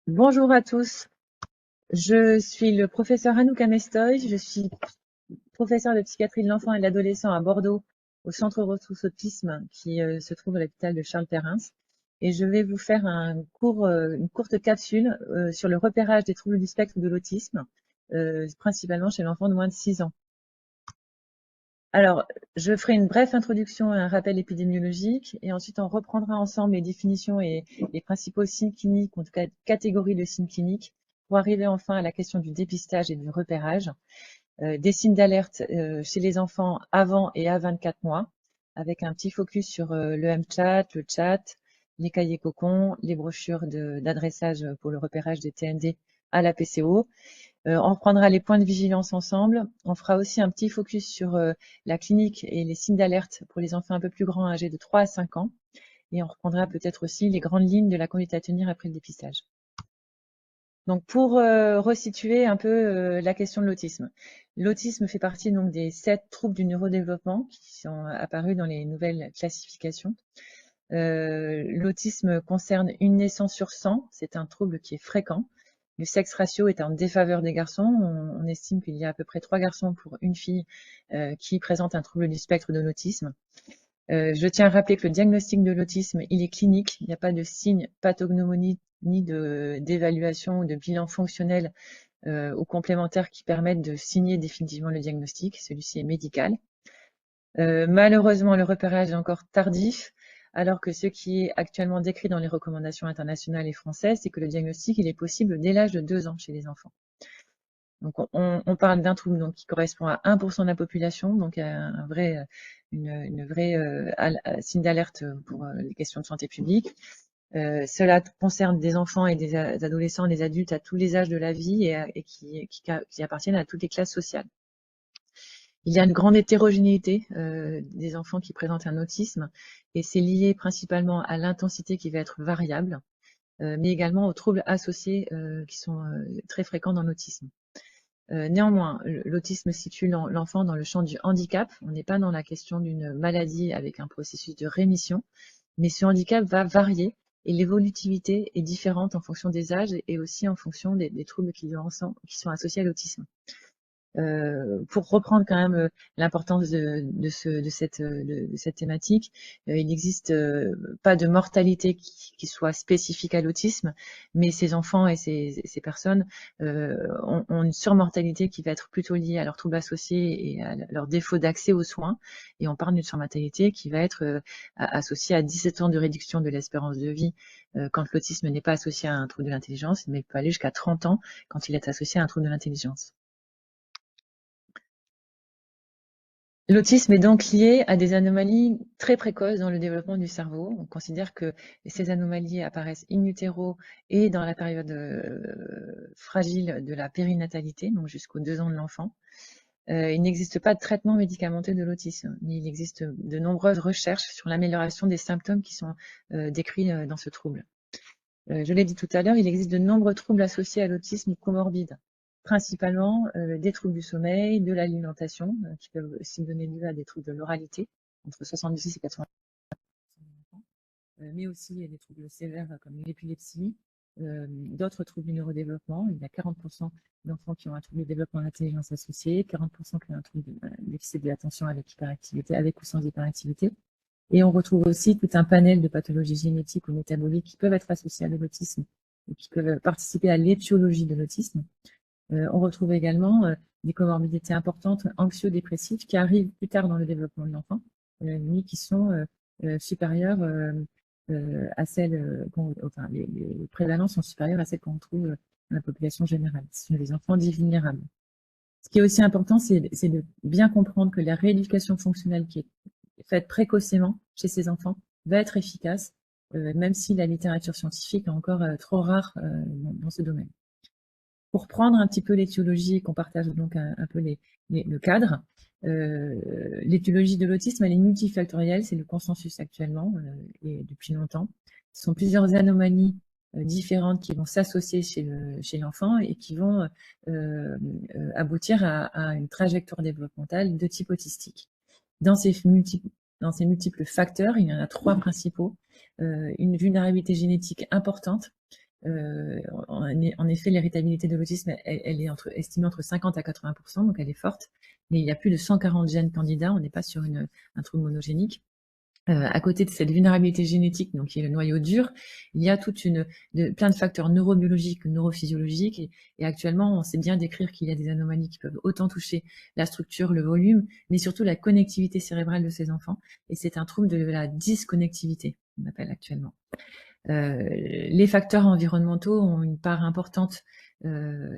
Bonjour à tous, je suis le professeur Anouk Amestoy, je suis professeur de psychiatrie de l'enfant et de l'adolescent à Bordeaux au Centre Ressources Autisme qui se trouve à l'hôpital de Charles Perrins et je vais vous faire une courte capsule sur le repérage des troubles du spectre de l'autisme, principalement chez l'enfant de moins de 6 ans. Alors, je ferai une brève introduction et un rappel épidémiologique, et ensuite on reprendra ensemble les définitions et les principaux signes cliniques, en tout cas catégories de signes cliniques, pour arriver enfin à la question du dépistage et du repérage. Des signes d'alerte chez les enfants avant et à 24 mois, avec un petit focus sur le mChat, le chat, les cahiers cocons, les brochures d'adressage pour le repérage des TND à la PCO. On reprendra les points de vigilance ensemble. On fera aussi un petit focus sur la clinique et les signes d'alerte pour les enfants un peu plus grands, âgés de 3 à 5 ans. Et on reprendra peut-être aussi les grandes lignes de la conduite à tenir après le dépistage. Donc pour resituer un peu la question de l'autisme. L'autisme fait partie donc des 7 troubles du neurodéveloppement qui sont apparus dans les nouvelles classifications. L'autisme concerne une naissance sur 100, c'est un trouble qui est fréquent. Le sexe ratio est en défaveur des garçons. On estime qu'il y a à peu près 3 garçons pour une fille qui présentent un trouble du spectre de l'autisme. Je tiens à rappeler que le diagnostic de l'autisme, il est clinique. Il n'y a pas de signe pathognomonique ni d'évaluation ou de bilan fonctionnel ou complémentaire qui permettent de signer définitivement le diagnostic. Celui-ci est médical. Malheureusement, le repérage est encore tardif, alors que ce qui est actuellement décrit dans les recommandations internationales et françaises, c'est que le diagnostic il est possible dès l'âge de 2 ans chez les enfants. Donc on parle d'un trouble donc, qui correspond à 1% de la population, donc une vraie signe d'alerte pour les questions de santé publique. Cela concerne des enfants et des adolescents, des adultes à tous les âges de la vie et qui appartiennent à toutes les classes sociales. Il y a une grande hétérogénéité des enfants qui présentent un autisme et c'est lié principalement à l'intensité qui va être variable, mais également aux troubles associés qui sont très fréquents dans l'autisme. Néanmoins, l'autisme situe l'enfant dans le champ du handicap. On n'est pas dans la question d'une maladie avec un processus de rémission, mais ce handicap va varier et l'évolutivité est différente en fonction des âges et aussi en fonction des troubles qui sont associés à l'autisme. Pour reprendre quand même l'importance de cette thématique, il n'existe pas de mortalité qui soit spécifique à l'autisme, mais ces enfants et ces personnes ont une surmortalité qui va être plutôt liée à leurs troubles associés et à leur défaut d'accès aux soins. Et on parle d'une surmortalité qui va être associée à 17 ans de réduction de l'espérance de vie quand l'autisme n'est pas associé à un trouble de l'intelligence, mais peut aller jusqu'à 30 ans quand il est associé à un trouble de l'intelligence. L'autisme est donc lié à des anomalies très précoces dans le développement du cerveau. On considère que ces anomalies apparaissent in utero et dans la période fragile de la périnatalité, donc jusqu'aux 2 ans de l'enfant. Il n'existe pas de traitement médicamenteux de l'autisme, mais il existe de nombreuses recherches sur l'amélioration des symptômes qui sont décrits dans ce trouble. Je l'ai dit tout à l'heure, il existe de nombreux troubles associés à l'autisme comorbides, principalement des troubles du sommeil, de l'alimentation, qui peuvent aussi donner lieu à des troubles de l'oralité, entre 70 et 80%, mais aussi des troubles sévères comme l'épilepsie, d'autres troubles du neurodéveloppement. Il y a 40% d'enfants qui ont un trouble de développement de l'intelligence associé, 40% qui ont un trouble de déficit de l'attention avec hyperactivité, avec ou sans hyperactivité. Et on retrouve aussi tout un panel de pathologies génétiques ou métaboliques qui peuvent être associées à l'autisme et qui peuvent participer à l'étiologie de l'autisme. On retrouve également des comorbidités importantes anxio-dépressives qui arrivent plus tard dans le développement de l'enfant, mais qui sont supérieures à celles enfin, les prévalences sont supérieures à celles qu'on trouve dans la population générale. Ce sont des enfants dits vulnérables. Ce qui est aussi important, c'est de bien comprendre que la rééducation fonctionnelle qui est faite précocement chez ces enfants va être efficace, même si la littérature scientifique est encore trop rare dans ce domaine. Pour prendre un petit peu l'étiologie et qu'on partage donc un peu le cadre, l'étiologie de l'autisme, elle est multifactorielle, c'est le consensus actuellement et depuis longtemps. Ce sont plusieurs anomalies différentes qui vont s'associer chez l'enfant et qui vont aboutir à une trajectoire développementale de type autistique. Dans ces multiples facteurs, il y en a 3 principaux. Une vulnérabilité génétique importante, En effet, l'héritabilité de l'autisme, elle est estimée entre 50 à 80%, donc elle est forte, mais il y a plus de 140 gènes candidats, on n'est pas sur un trouble monogénique. À côté de cette vulnérabilité génétique, donc qui est le noyau dur, il y a plein de facteurs neurobiologiques, neurophysiologiques, et actuellement, on sait bien décrire qu'il y a des anomalies qui peuvent autant toucher la structure, le volume, mais surtout la connectivité cérébrale de ces enfants, et c'est un trouble de la dysconnectivité, on appelle actuellement. Les facteurs environnementaux ont une part importante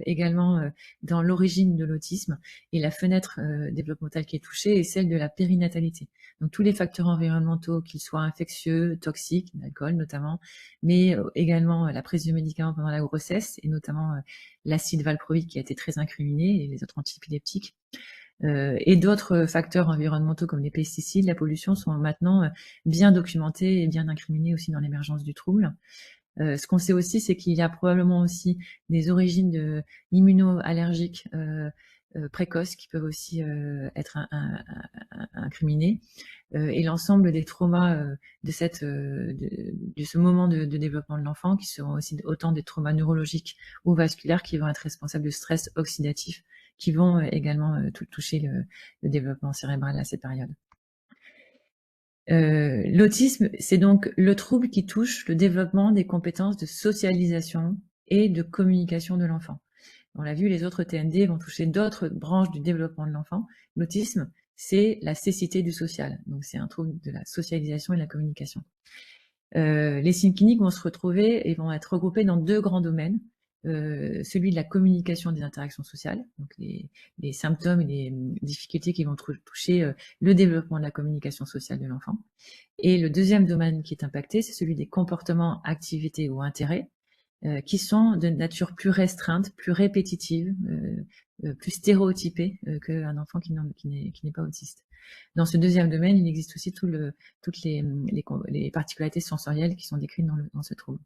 également dans l'origine de l'autisme, et la fenêtre développementale qui est touchée est celle de la périnatalité. Donc tous les facteurs environnementaux, qu'ils soient infectieux, toxiques, l'alcool notamment, mais également la prise de médicaments pendant la grossesse, et notamment l'acide valproïque qui a été très incriminé, et les autres antiépileptiques, et d'autres facteurs environnementaux comme les pesticides, la pollution sont maintenant bien documentés et bien incriminés aussi dans l'émergence du trouble. Ce qu'on sait aussi, c'est qu'il y a probablement aussi des origines immuno-allergiques précoces qui peuvent aussi être incriminées. Et l'ensemble des traumas de ce moment de développement de l'enfant, qui seront aussi autant des traumas neurologiques ou vasculaires qui vont être responsables de stress oxydatif, qui vont également toucher le développement cérébral à cette période. L'autisme, c'est donc le trouble qui touche le développement des compétences de socialisation et de communication de l'enfant. On l'a vu, les autres TND vont toucher d'autres branches du développement de l'enfant. L'autisme, c'est la cécité du social. Donc, c'est un trouble de la socialisation et de la communication. Les signes cliniques vont se retrouver et vont être regroupés dans deux grands domaines. Celui de la communication des interactions sociales, donc les symptômes et les difficultés qui vont toucher le développement de la communication sociale de l'enfant. Et le deuxième domaine qui est impacté, c'est celui des comportements, activités ou intérêts, qui sont de nature plus restreinte, plus répétitive, plus stéréotypée qu'un enfant qui n'est pas autiste. Dans ce deuxième domaine, il existe aussi toutes les particularités sensorielles qui sont décrites dans ce trouble.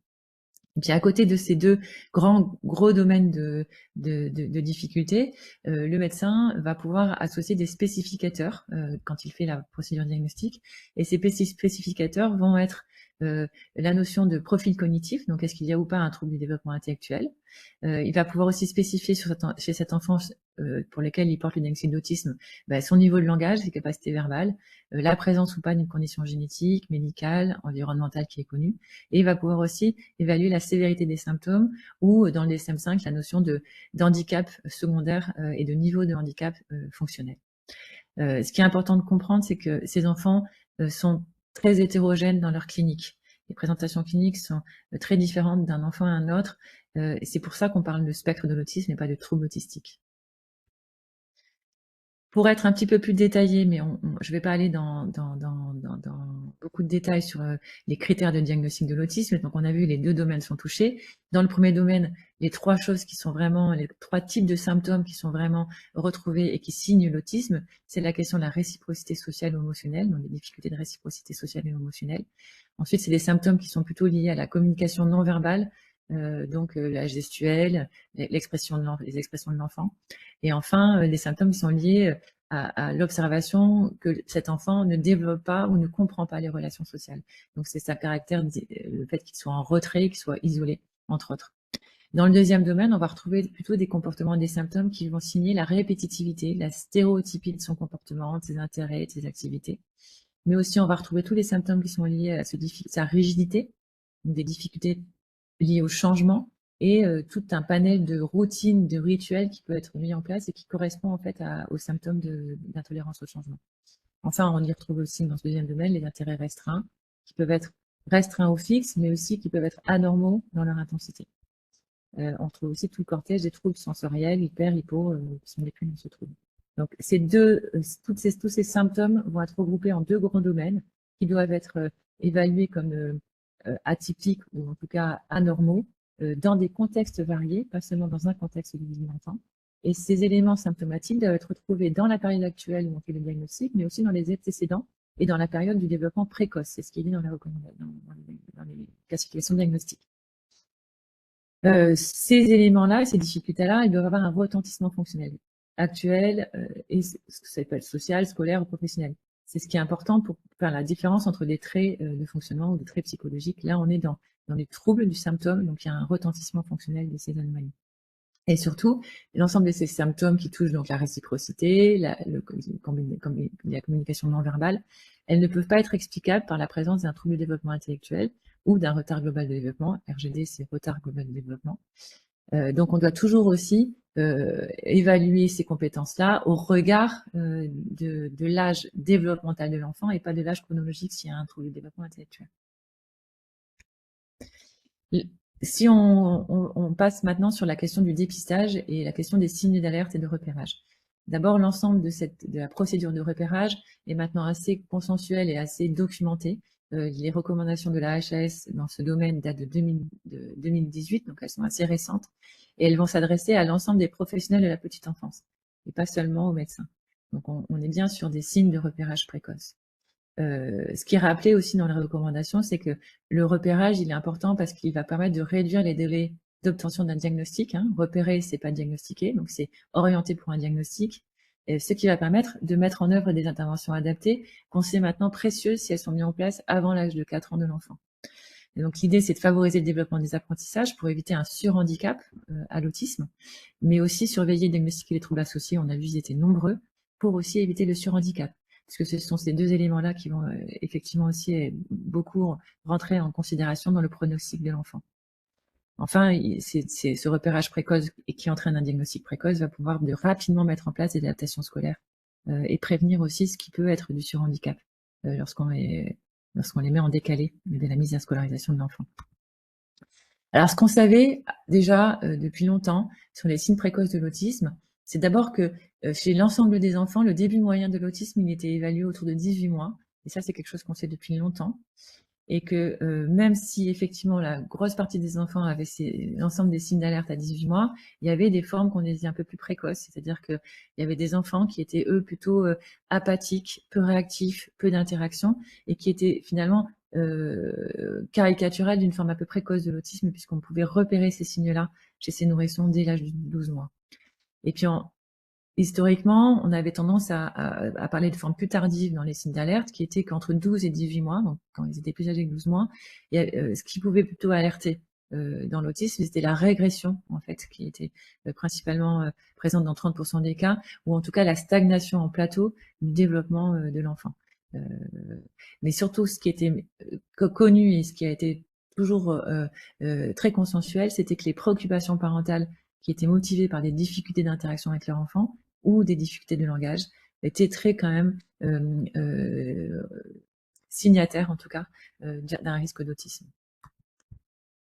Et puis à côté de ces deux gros domaines de difficultés, le médecin va pouvoir associer des spécificateurs quand il fait la procédure diagnostique, et ces spécificateurs vont être la notion de profil cognitif, donc est-ce qu'il y a ou pas un trouble du développement intellectuel. Il va pouvoir aussi spécifier chez cet enfant pour lequel il porte le diagnostic d'autisme son niveau de langage, ses capacités verbales, la présence ou pas d'une condition génétique, médicale, environnementale qui est connue, et il va pouvoir aussi évaluer la sévérité des symptômes, ou dans le DSM-5, la notion d'handicap secondaire et de niveau de handicap fonctionnel. Ce qui est important de comprendre, c'est que ces enfants sont très hétérogènes dans leur clinique. Les présentations cliniques sont très différentes d'un enfant à un autre, et c'est pour ça qu'on parle de spectre de l'autisme et pas de trouble autistique. Pour être un petit peu plus détaillé, mais je ne vais pas aller dans beaucoup de détails sur les critères de diagnostic de l'autisme. Donc, on a vu les deux domaines sont touchés. Dans le premier domaine, les trois types de symptômes qui sont vraiment retrouvés et qui signent l'autisme, c'est la question de la réciprocité sociale ou émotionnelle, donc les difficultés de réciprocité sociale et émotionnelle. Ensuite, c'est des symptômes qui sont plutôt liés à la communication non verbale, donc la gestuelle, les expressions de l'enfant. Et enfin, les symptômes qui sont liés à l'observation que cet enfant ne développe pas ou ne comprend pas les relations sociales. Donc c'est sa caractère, le fait qu'il soit en retrait, qu'il soit isolé, entre autres. Dans le deuxième domaine, on va retrouver plutôt des comportements, des symptômes qui vont signer la répétitivité, la stéréotypie de son comportement, de ses intérêts, de ses activités. Mais aussi, on va retrouver tous les symptômes qui sont liés à sa rigidité, donc des difficultés liées au changement, et tout un panel de routines, de rituels qui peut être mis en place et qui correspond en fait aux symptômes d'intolérance au changement. Enfin, on y retrouve aussi dans ce deuxième domaine les intérêts restreints, qui peuvent être restreints ou fixes, mais aussi qui peuvent être anormaux dans leur intensité. On trouve aussi tout le cortège des troubles sensoriels, hyper, hypo, qui sont décrits dans ce trouble. Donc, tous ces symptômes vont être regroupés en deux grands domaines qui doivent être évalués comme atypiques ou en tout cas anormaux dans des contextes variés, pas seulement dans un contexte de vie de l'enfant. Et ces éléments symptomatiques doivent être retrouvés dans la période actuelle où on fait le diagnostic, mais aussi dans les antécédents et dans la période du développement précoce. C'est ce qui est dit dans les classifications diagnostiques. Ces éléments-là, ces difficultés-là, ils doivent avoir un retentissement fonctionnel actuel et ce que ça s'appelle social, scolaire ou professionnel. c'est ce qui est important pour faire la différence entre des traits de fonctionnement ou des traits psychologiques. Là, on est dans les troubles du symptôme, donc il y a un retentissement fonctionnel de ces anomalies. Et surtout, l'ensemble de ces symptômes qui touchent donc la réciprocité, la communication non verbale, elles ne peuvent pas être explicables par la présence d'un trouble de développement intellectuel ou d'un retard global de développement. RGD, c'est retard global de développement. Donc, on doit toujours aussi évaluer ces compétences-là au regard de l'âge développemental de l'enfant et pas de l'âge chronologique s'il y a un trouble de développement intellectuel. Si on passe maintenant sur la question du dépistage et la question des signes d'alerte et de repérage. D'abord, l'ensemble de la procédure de repérage est maintenant assez consensuelle et assez documentée. Les recommandations de la HAS dans ce domaine datent de 2018, donc elles sont assez récentes, et elles vont s'adresser à l'ensemble des professionnels de la petite enfance, et pas seulement aux médecins. Donc on est bien sur des signes de repérage précoce. Ce qui est rappelé aussi dans les recommandations, c'est que le repérage, il est important parce qu'il va permettre de réduire les délais d'obtention d'un diagnostic. Repérer, c'est pas diagnostiquer, donc c'est orienté pour un diagnostic, ce qui va permettre de mettre en œuvre des interventions adaptées qu'on sait maintenant précieuses si elles sont mises en place avant l'âge de 4 ans de l'enfant. Donc l'idée, c'est de favoriser le développement des apprentissages pour éviter un surhandicap à l'autisme, mais aussi surveiller et diagnostiquer les troubles associés. On a vu, ils étaient nombreux, pour aussi éviter le surhandicap. Parce que ce sont ces deux éléments-là qui vont effectivement aussi beaucoup rentrer en considération dans le pronostic de l'enfant. Enfin, ce repérage précoce et qui entraîne un diagnostic précoce va pouvoir rapidement mettre en place des adaptations scolaires et prévenir aussi ce qui peut être du surhandicap lorsqu'on les met en décalé de la mise à scolarisation de l'enfant. Alors, ce qu'on savait déjà depuis longtemps sur les signes précoces de l'autisme, c'est d'abord que chez l'ensemble des enfants, le début moyen de l'autisme, il était évalué autour de 18 mois. Et ça, c'est quelque chose qu'on sait depuis longtemps. Et que même si effectivement la grosse partie des enfants avaient l'ensemble des signes d'alerte à 18 mois, il y avait des formes qu'on disait un peu plus précoces. C'est-à-dire qu'il y avait des enfants qui étaient, eux, plutôt apathiques, peu réactifs, peu d'interaction, et qui étaient finalement caricaturales d'une forme un peu précoce de l'autisme, puisqu'on pouvait repérer ces signes-là chez ces nourrissons dès l'âge de 12 mois. Et puis, historiquement, on avait tendance à parler de formes plus tardives dans les signes d'alerte, qui étaient qu'entre 12 et 18 mois, donc quand ils étaient plus âgés que 12 mois, et, ce qui pouvait plutôt alerter dans l'autisme, c'était la régression, en fait, qui était principalement présente dans 30% des cas, ou en tout cas la stagnation en plateau du développement de l'enfant. Mais surtout, ce qui était connu et ce qui a été toujours très consensuel, c'était que les préoccupations parentales qui étaient motivées par des difficultés d'interaction avec leur enfant ou des difficultés de langage étaient très quand même signataires, en tout cas, d'un risque d'autisme.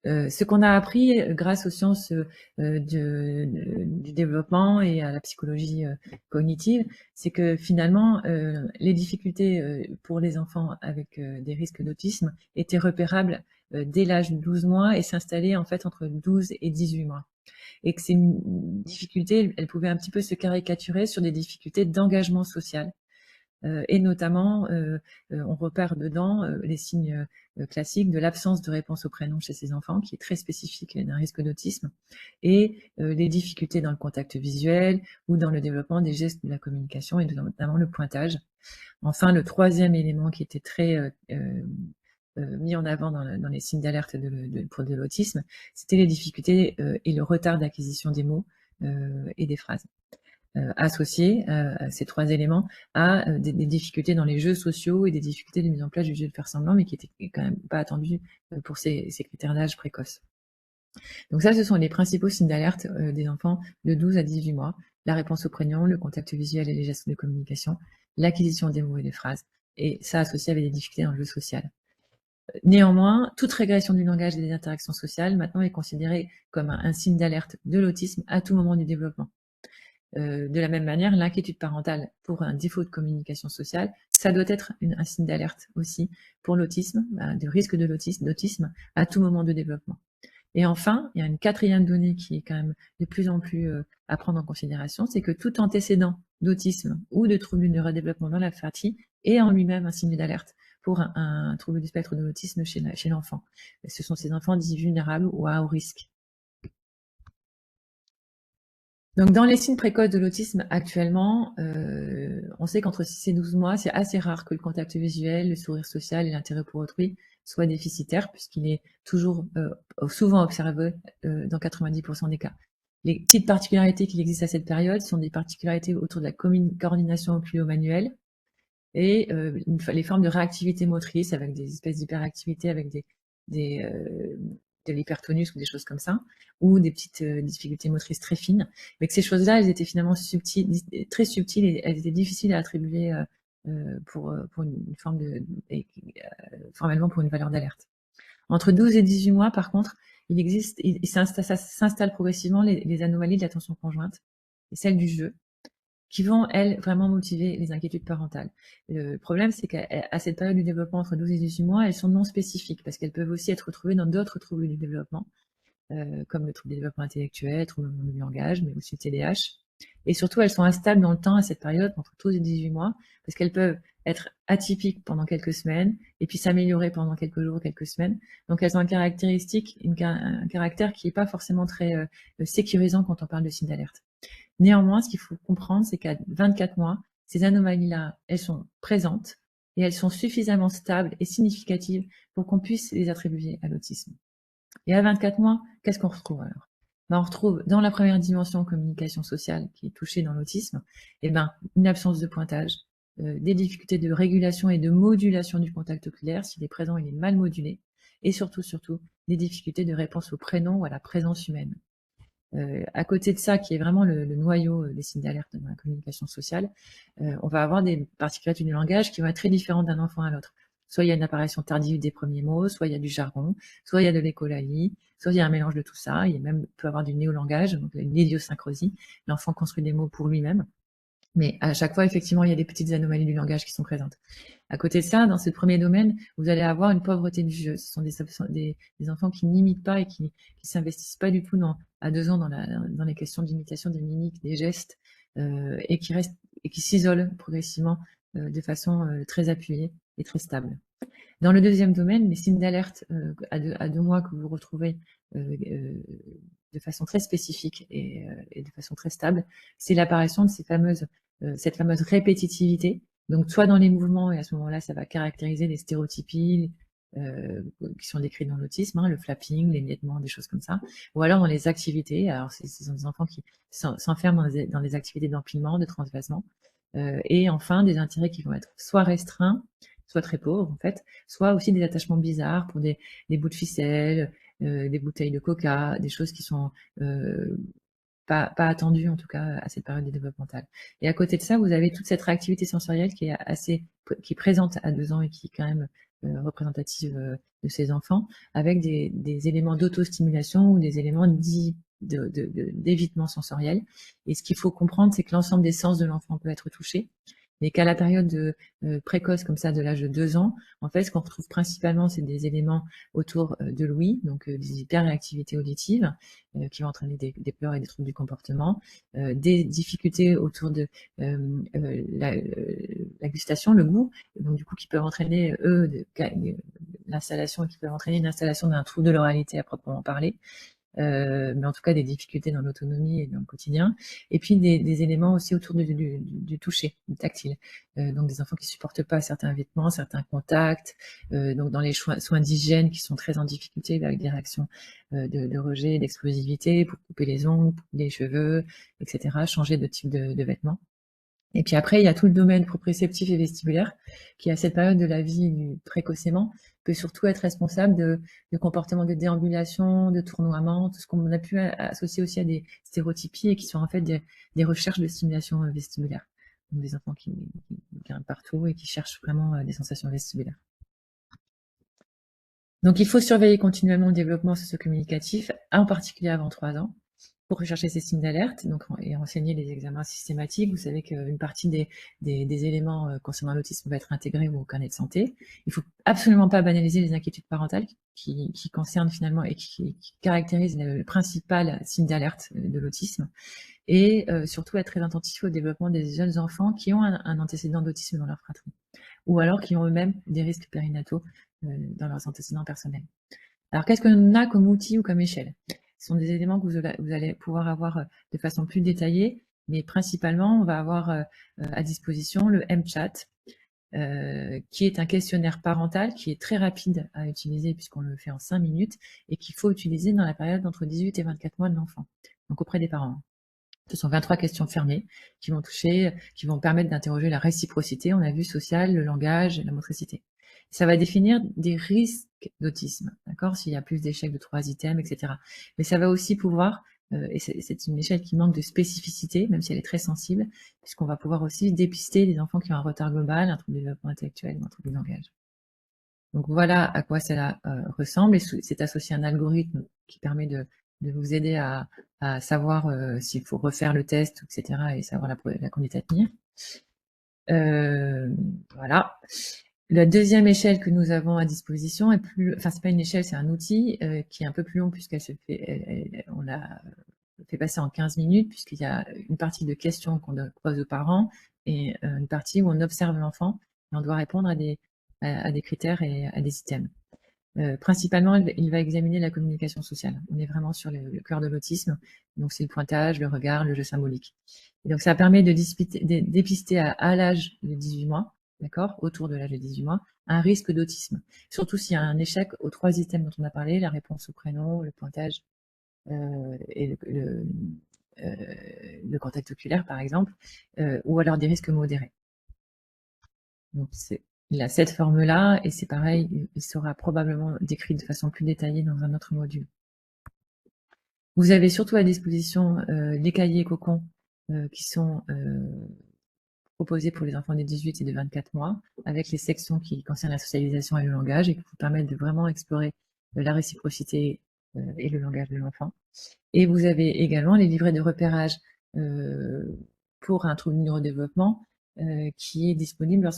Ce qu'on a appris grâce aux sciences du développement et à la psychologie cognitive, c'est que finalement, les difficultés pour les enfants avec des risques d'autisme étaient repérables dès l'âge de 12 mois et s'installaient en fait entre 12 et 18 mois. Et que ces difficultés, elles pouvaient un petit peu se caricaturer sur des difficultés d'engagement social. Et notamment, on repère dedans les signes classiques de l'absence de réponse au prénom chez ces enfants, qui est très spécifique d'un risque d'autisme, et les difficultés dans le contact visuel ou dans le développement des gestes de la communication, et notamment le pointage. Enfin, le troisième élément qui était très mis en avant dans les signes d'alerte pour de l'autisme, c'était les difficultés et le retard d'acquisition des mots et des phrases. Associés ces trois éléments à des difficultés dans les jeux sociaux et des difficultés de mise en place du jeu de faire semblant, mais qui étaient quand même pas attendues pour ces critères d'âge précoces. Donc ça, ce sont les principaux signes d'alerte des enfants de 12 à 18 mois. La réponse au prénom, le contact visuel et les gestes de communication, l'acquisition des mots et des phrases, et ça associé avec des difficultés dans le jeu social. Néanmoins, toute régression du langage et des interactions sociales maintenant est considérée comme un signe d'alerte de l'autisme à tout moment du développement. De la même manière, l'inquiétude parentale pour un défaut de communication sociale, ça doit être un signe d'alerte aussi pour l'autisme, de risque de d'autisme à tout moment de développement. Et enfin, il y a une quatrième donnée qui est quand même de plus en plus à prendre en considération, c'est que tout antécédent d'autisme ou de trouble du neurodéveloppement dans la fatigue est en lui-même un signe d'alerte pour un trouble du spectre de l'autisme chez l'enfant. Ce sont ces enfants dits vulnérables ou à haut risque. Donc, dans les signes précoces de l'autisme, actuellement, on sait qu'entre 6 et 12 mois, c'est assez rare que le contact visuel, le sourire social et l'intérêt pour autrui soient déficitaires, puisqu'il est toujours souvent observé dans 90% des cas. Les petites particularités qui existent à cette période sont des particularités autour de la coordination oculo-manuelle et les formes de réactivité motrice avec des espèces d'hyperactivité, avec de l'hypertonus ou des choses comme ça, ou des petites difficultés motrices très fines, mais que ces choses-là, elles étaient finalement subtiles, très subtiles et elles étaient difficiles à attribuer pour une forme formellement pour une valeur d'alerte. Entre 12 et 18 mois, par contre, ça s'installe progressivement les anomalies de l'attention conjointe et celles du jeu, qui vont, elles, vraiment motiver les inquiétudes parentales. Le problème, c'est qu'à cette période du développement, entre 12 et 18 mois, elles sont non spécifiques, parce qu'elles peuvent aussi être retrouvées dans d'autres troubles du développement, comme le trouble du développement intellectuel, le trouble du langage, mais aussi le TDAH. Et surtout, elles sont instables dans le temps à cette période, entre 12 et 18 mois, parce qu'elles peuvent être atypiques pendant quelques semaines, et puis s'améliorer pendant quelques jours, quelques semaines. Donc, elles ont un caractère qui n'est pas forcément très sécurisant quand on parle de signes d'alerte. Néanmoins, ce qu'il faut comprendre, c'est qu'à 24 mois, ces anomalies-là, elles sont présentes et elles sont suffisamment stables et significatives pour qu'on puisse les attribuer à l'autisme. Et à 24 mois, qu'est-ce qu'on retrouve alors? On retrouve dans la première dimension communication sociale qui est touchée dans l'autisme, une absence de pointage, des difficultés de régulation et de modulation du contact oculaire. S'il est présent, il est mal modulé. Et surtout, des difficultés de réponse au prénom ou à la présence humaine. À côté de ça, qui est vraiment le noyau des signes d'alerte dans la communication sociale, on va avoir des particularités du langage qui vont être très différentes d'un enfant à l'autre. Soit il y a une apparition tardive des premiers mots, soit il y a du jargon, soit il y a de l'écholalie, soit il y a un mélange de tout ça. Il peut avoir du néolangage, donc une idiosyncrasie. L'enfant construit des mots pour lui-même. Mais à chaque fois, effectivement, il y a des petites anomalies du langage qui sont présentes. À côté de ça, dans ce premier domaine, vous allez avoir une pauvreté du jeu. Ce sont des enfants qui n'imitent pas et qui s'investissent pas du tout à 2 ans dans les questions d'imitation des mimiques, des gestes, et qui s'isolent progressivement de façon très appuyée et très stable. Dans le deuxième domaine, les signes d'alerte à 2 mois que vous retrouvez de façon très spécifique et de façon très stable, c'est l'apparition de cette fameuse répétitivité. Donc, soit dans les mouvements, et à ce moment-là, ça va caractériser les stéréotypies qui sont décrites dans l'autisme, le flapping, l'émiettement, des choses comme ça, ou alors dans les activités. Alors, ce sont des enfants qui s'enferment dans des activités d'empilement, de transvasement, et enfin des intérêts qui vont être soit restreints, soit très pauvres en fait, soit aussi des attachements bizarres pour des bouts de ficelle, des bouteilles de coca, des choses qui sont pas attendues en tout cas à cette période développementale. Et à côté de ça, vous avez toute cette réactivité sensorielle qui est présente à 2 ans et qui est quand même représentative de ces enfants, avec des éléments d'autostimulation ou des éléments d'évitement sensoriel. Et ce qu'il faut comprendre, c'est que l'ensemble des sens de l'enfant peut être touché, mais qu'à la période précoce comme ça, de l'âge de 2 ans, en fait, ce qu'on retrouve principalement, c'est des éléments autour de l'ouïe, donc des hyperréactivités auditives qui vont entraîner des peurs et des troubles du comportement, des difficultés autour de la gustation, le goût, donc du coup qui peuvent entraîner l'installation, qui peuvent entraîner une installation d'un trouble de l'oralité à proprement parler. Mais en tout cas des difficultés dans l'autonomie et dans le quotidien, et puis des éléments aussi autour du toucher, du tactile. Donc des enfants qui supportent pas certains vêtements, certains contacts, donc dans les soins d'hygiène qui sont très en difficulté avec des réactions de rejet, d'explosivité pour couper les ongles, les cheveux, etc., changer de type de vêtements. Et puis après, il y a tout le domaine proprioceptif et vestibulaire qui, à cette période de la vie précocement, peut surtout être responsable de comportements de déambulation, de tournoiement, tout ce qu'on a pu associer aussi à des stéréotypies et qui sont en fait des recherches de stimulation vestibulaire. Donc des enfants qui grimpent partout et qui cherchent vraiment des sensations vestibulaires. Donc il faut surveiller continuellement le développement socio-communicatif, en particulier avant 3 ans, pour rechercher ces signes d'alerte et renseigner les examens systématiques. Vous savez qu'une partie des éléments concernant l'autisme va être intégrée au carnet de santé. Il ne faut absolument pas banaliser les inquiétudes parentales qui concernent finalement et qui caractérisent le principal signe d'alerte de l'autisme. Et surtout être très attentif au développement des jeunes enfants qui ont un antécédent d'autisme dans leur fratrie, ou alors qui ont eux-mêmes des risques périnataux dans leurs antécédents personnels. Alors, qu'est-ce qu'on a comme outil ou comme échelle? Ce sont des éléments que vous allez pouvoir avoir de façon plus détaillée, mais principalement, on va avoir à disposition le mChat, qui est un questionnaire parental qui est très rapide à utiliser puisqu'on le fait en 5 minutes et qu'il faut utiliser dans la période entre 18 et 24 mois de l'enfant, donc auprès des parents. Ce sont 23 questions fermées qui vont permettre d'interroger la réciprocité, on a vu, sociale, le langage, la motricité. Ça va définir des risques d'autisme, d'accord, s'il y a plus d'échecs de 3 items, etc. Mais ça va aussi pouvoir, et c'est une échelle qui manque de spécificité, même si elle est très sensible, puisqu'on va pouvoir aussi dépister des enfants qui ont un retard global, un trouble de développement intellectuel ou un trouble du langage. Donc voilà à quoi cela ressemble, et c'est associé à un algorithme qui permet de vous aider à savoir s'il faut refaire le test, etc., et savoir la conduite à tenir. Voilà. La deuxième échelle que nous avons à disposition est plus, enfin c'est pas une échelle, c'est un outil qui est un peu plus long puisqu'elle se fait, on l'a fait passer en 15 minutes puisqu'il y a une partie de questions qu'on pose aux parents et une partie où on observe l'enfant et on doit répondre à des critères et à des items. Principalement, il va examiner la communication sociale. On est vraiment sur le cœur de l'autisme. Donc, c'est le pointage, le regard, le jeu symbolique. Et donc, ça permet de dépister à l'âge de 18 mois, d'accord, autour de l'âge de 18 mois, un risque d'autisme. Surtout s'il y a un échec aux 3 items dont on a parlé, la réponse au prénom, le pointage et le contact oculaire, par exemple, ou alors des risques modérés. Donc, il a cette forme-là, et c'est pareil, il sera probablement décrit de façon plus détaillée dans un autre module. Vous avez surtout à disposition les cahiers cocons qui sont proposés pour les enfants de 18 et de 24 mois, avec les sections qui concernent la socialisation et le langage, et qui vous permettent de vraiment explorer la réciprocité et le langage de l'enfant. Et vous avez également les livrets de repérage pour un trouble du neurodéveloppement qui est disponible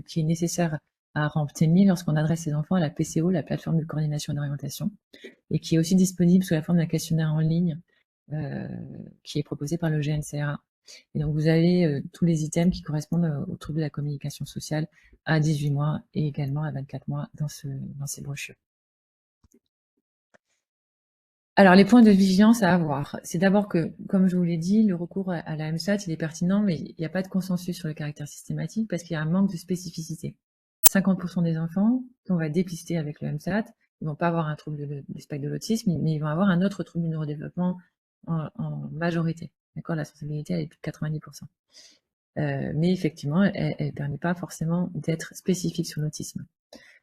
qui est nécessaire à remplir lorsqu'on adresse ses enfants à la PCO, la plateforme de coordination et d'orientation, et qui est aussi disponible sous la forme d'un questionnaire en ligne qui est proposé par le GNCRA. Et donc vous avez tous les items qui correspondent au trouble de la communication sociale à 18 mois et également à 24 mois dans ces brochures. Alors, les points de vigilance à avoir, c'est d'abord que, comme je vous l'ai dit, le recours à la MSAT, il est pertinent, mais il n'y a pas de consensus sur le caractère systématique parce qu'il y a un manque de spécificité. 50% des enfants qu'on va dépister avec le MSAT, ils vont pas avoir un trouble du spectre de l'autisme, mais ils vont avoir un autre trouble du neurodéveloppement en majorité. D'accord, la sensibilité, elle est plus de 90%. Mais effectivement, elle ne permet pas forcément d'être spécifique sur l'autisme.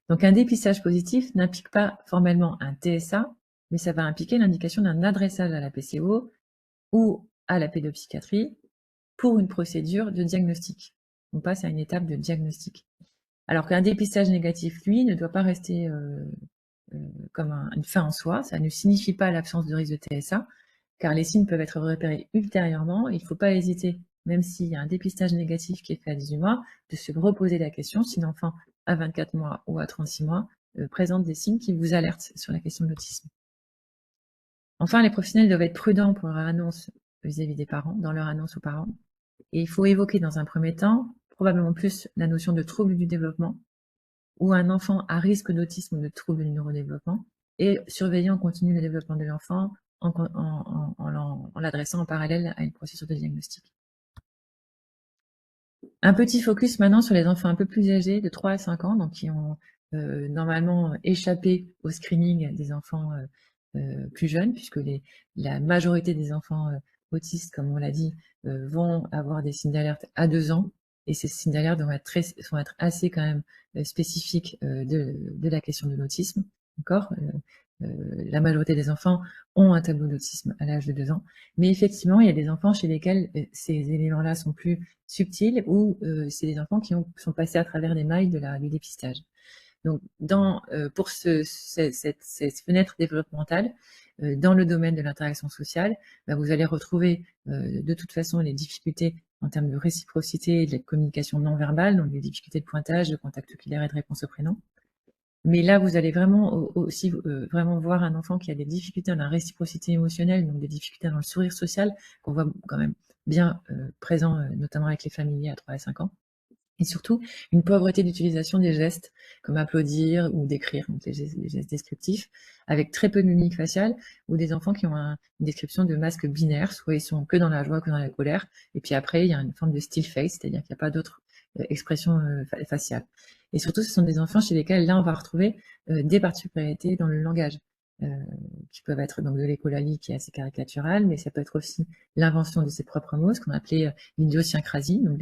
Donc, un dépistage positif n'implique pas formellement un TSA, mais ça va impliquer l'indication d'un adressage à la PCO ou à la pédopsychiatrie pour une procédure de diagnostic. On passe à une étape de diagnostic. Alors qu'un dépistage négatif, lui, ne doit pas rester comme une fin en soi. Ça ne signifie pas l'absence de risque de TSA, car les signes peuvent être repérés ultérieurement. Il ne faut pas hésiter, même s'il y a un dépistage négatif qui est fait à 18 mois, de se reposer la question si l'enfant à 24 mois ou à 36 mois présente des signes qui vous alertent sur la question de l'autisme. Enfin, les professionnels doivent être prudents pour leur annonce vis-à-vis des parents, dans leur annonce aux parents. Et il faut évoquer dans un premier temps, probablement plus, la notion de trouble du développement, ou un enfant à risque d'autisme ou de trouble du neurodéveloppement, et surveiller en continu le développement de l'enfant en l'adressant en parallèle à une procédure de diagnostic. Un petit focus maintenant sur les enfants un peu plus âgés, de 3 à 5 ans, donc qui ont normalement échappé au screening des enfants plus jeunes, puisque la majorité des enfants autistes, comme on l'a dit, vont avoir des signes d'alerte à 2 ans, et ces signes d'alerte vont être assez quand même spécifiques de la question de l'autisme. D'accord, la majorité des enfants ont un tableau d'autisme à l'âge de 2 ans, mais effectivement, il y a des enfants chez lesquels ces éléments-là sont plus subtils, ou c'est des enfants qui sont passés à travers les mailles du dépistage. Donc, pour cette fenêtre développementale, dans le domaine de l'interaction sociale, vous allez retrouver de toute façon les difficultés en termes de réciprocité et de la communication non verbale, donc les difficultés de pointage, de contact oculaire et de réponse au prénom. Mais là, vous allez vraiment aussi vraiment voir un enfant qui a des difficultés dans la réciprocité émotionnelle, donc des difficultés dans le sourire social, qu'on voit quand même bien présent, notamment avec les familiers à 3 à 5 ans. Et surtout, une pauvreté d'utilisation des gestes, comme applaudir ou d'écrire, donc les gestes descriptifs, avec très peu de mimique faciale, ou des enfants qui ont une description de masque binaire, soit ils sont que dans la joie, que dans la colère, et puis après, il y a une forme de still face, c'est-à-dire qu'il n'y a pas d'autre expression faciale. Et surtout, ce sont des enfants chez lesquels, là, on va retrouver des particularités dans le langage, euh, qui peuvent être donc de l'écolalie, qui est assez caricatural, mais ça peut être aussi l'invention de ses propres mots, ce qu'on appelait l'idiosyncrasie, donc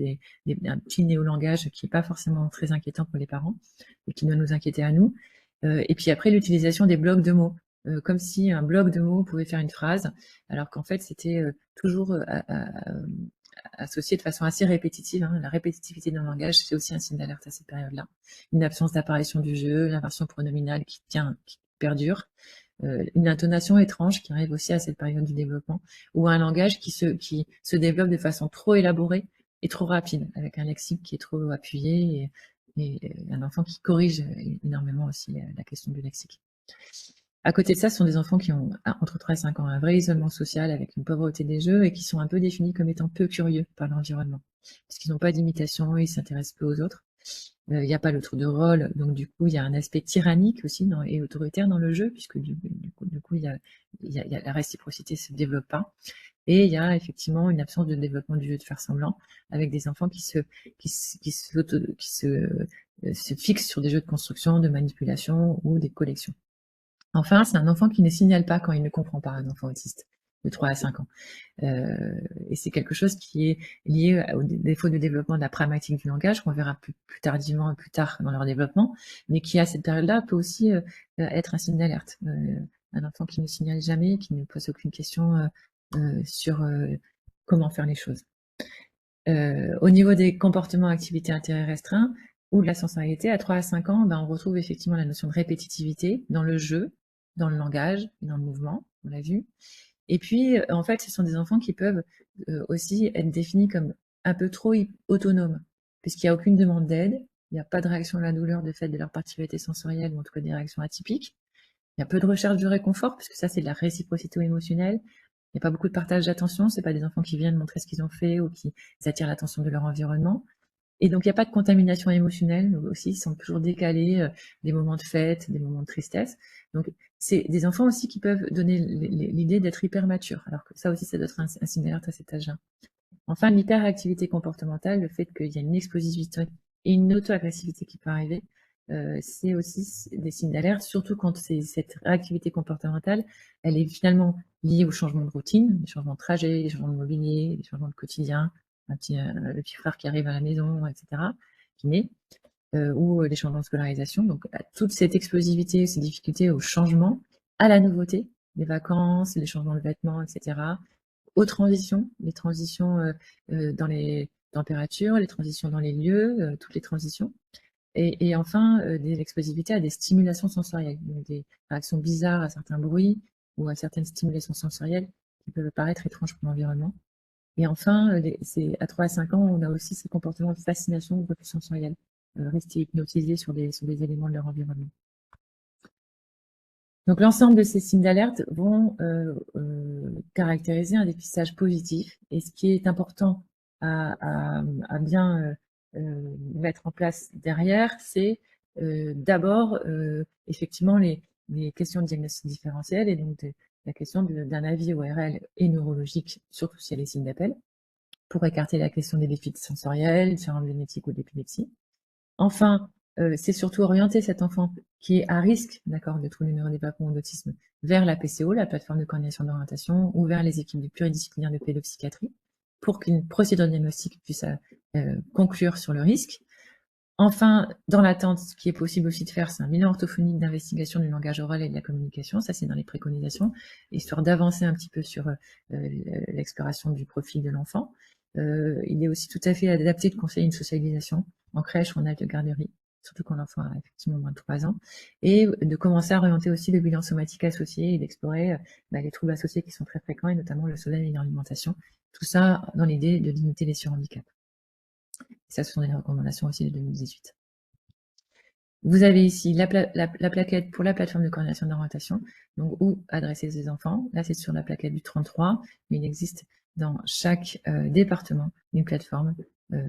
un petit néolangage qui n'est pas forcément très inquiétant pour les parents et qui doit nous inquiéter à nous. Et puis après, l'utilisation des blocs de mots, comme si un bloc de mots pouvait faire une phrase, alors qu'en fait, c'était toujours associé de façon assez répétitive. Hein. La répétitivité d'un langage, c'est aussi un signe d'alerte à cette période-là. Une absence d'apparition du jeu, l'inversion pronominale qui perdure, une intonation étrange qui arrive aussi à cette période du développement, ou un langage qui se développe de façon trop élaborée et trop rapide, avec un lexique qui est trop appuyé et un enfant qui corrige énormément aussi la question du lexique. À côté de ça, ce sont des enfants qui ont entre 3 et 5 ans un vrai isolement social avec une pauvreté des jeux et qui sont un peu définis comme étant peu curieux par l'environnement, parce qu'ils n'ont pas d'imitation, ils s'intéressent peu aux autres. Il n'y a pas le trou de rôle, donc du coup, il y a un aspect tyrannique aussi et autoritaire dans le jeu, puisque du coup la réciprocité ne se développe pas. Et il y a effectivement une absence de développement du jeu de faire semblant, avec des enfants qui se fixent sur des jeux de construction, de manipulation ou des collections. Enfin, c'est un enfant qui ne signale pas quand il ne comprend pas, un enfant autiste de 3 à 5 ans. Et c'est quelque chose qui est lié au défaut de développement de la pragmatique du langage, qu'on verra plus tardivement, plus tard dans leur développement, mais qui à cette période-là peut aussi être un signe d'alerte. Un enfant qui ne signale jamais, qui ne pose aucune question sur comment faire les choses. Au niveau des comportements, activités, intérêts restreints, ou de la sensorialité, à 3 à 5 ans, on retrouve effectivement la notion de répétitivité dans le jeu, dans le langage, dans le mouvement, on l'a vu. Et puis, en fait, ce sont des enfants qui peuvent aussi être définis comme un peu trop autonomes, puisqu'il n'y a aucune demande d'aide, il n'y a pas de réaction à la douleur de fait de leur particularité sensorielle, ou en tout cas des réactions atypiques. Il y a peu de recherche du réconfort, puisque ça, c'est de la réciprocité émotionnelle. Il n'y a pas beaucoup de partage d'attention, c'est pas des enfants qui viennent montrer ce qu'ils ont fait ou qui attirent l'attention de leur environnement. Et donc, il n'y a pas de contamination émotionnelle, donc aussi, ils sont toujours décalés, des moments de fête, des moments de tristesse. Donc, c'est des enfants aussi qui peuvent donner l'idée d'être hyper matures, alors que ça aussi, ça doit être un signe d'alerte à cet âge-là. Enfin, l'hyperactivité comportementale, le fait qu'il y a une explosivité et une auto-agressivité qui peut arriver, c'est aussi des signes d'alerte, surtout quand cette réactivité comportementale, elle est finalement liée au changement de routine, les changements de trajet, les changements de mobilier, les changements de quotidien, le petit frère qui arrive à la maison, etc., qui naît, ou les changements de scolarisation. Donc, toute cette explosivité, ces difficultés au changement, à la nouveauté, les vacances, les changements de vêtements, etc., aux transitions, les transitions dans les températures, les transitions dans les lieux, toutes les transitions. Et enfin, de l'explosivité à des stimulations sensorielles, donc des réactions bizarres à certains bruits ou à certaines stimulations sensorielles qui peuvent paraître étranges pour l'environnement. Et enfin, c'est à 3 à 5 ans, on a aussi ce comportement de fascination ou refus sensoriel, rester hypnotisé sur des éléments de leur environnement. Donc l'ensemble de ces signes d'alerte vont caractériser un dépistage positif. Et ce qui est important à bien mettre en place derrière, c'est d'abord effectivement les questions de diagnostic différentiel et donc la question d'un avis ORL et neurologique, surtout s'il y a les signes d'appel, pour écarter la question des défis sensoriels, différents génétiques ou d'épilepsie. Enfin, c'est surtout orienter cet enfant qui est à risque, d'accord, de troubles du neurodéveloppement ou d'autisme vers la PCO, la plateforme de coordination d'orientation, ou vers les équipes pluridisciplinaires de pédopsychiatrie, pour qu'une procédure diagnostique puisse conclure sur le risque. Enfin, dans l'attente, ce qui est possible aussi de faire, c'est un bilan orthophonique d'investigation du langage oral et de la communication. Ça, c'est dans les préconisations, histoire d'avancer un petit peu sur l'exploration du profil de l'enfant. Il est aussi tout à fait adapté de conseiller une socialisation en crèche ou en aide de garderie, surtout quand l'enfant a effectivement moins de 3 ans, et de commencer à orienter aussi le bilan somatique associé et d'explorer les troubles associés qui sont très fréquents, et notamment le sommeil et l'alimentation. Tout ça dans l'idée de limiter les surhandicaps. Ça, ce sont des recommandations aussi de 2018. Vous avez ici la plaquette pour la plateforme de coordination d'orientation, donc où adresser ses enfants. Là, c'est sur la plaquette du 33, mais il existe dans chaque département une plateforme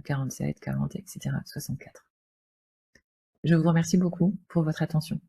47, 40, etc., 64. Je vous remercie beaucoup pour votre attention.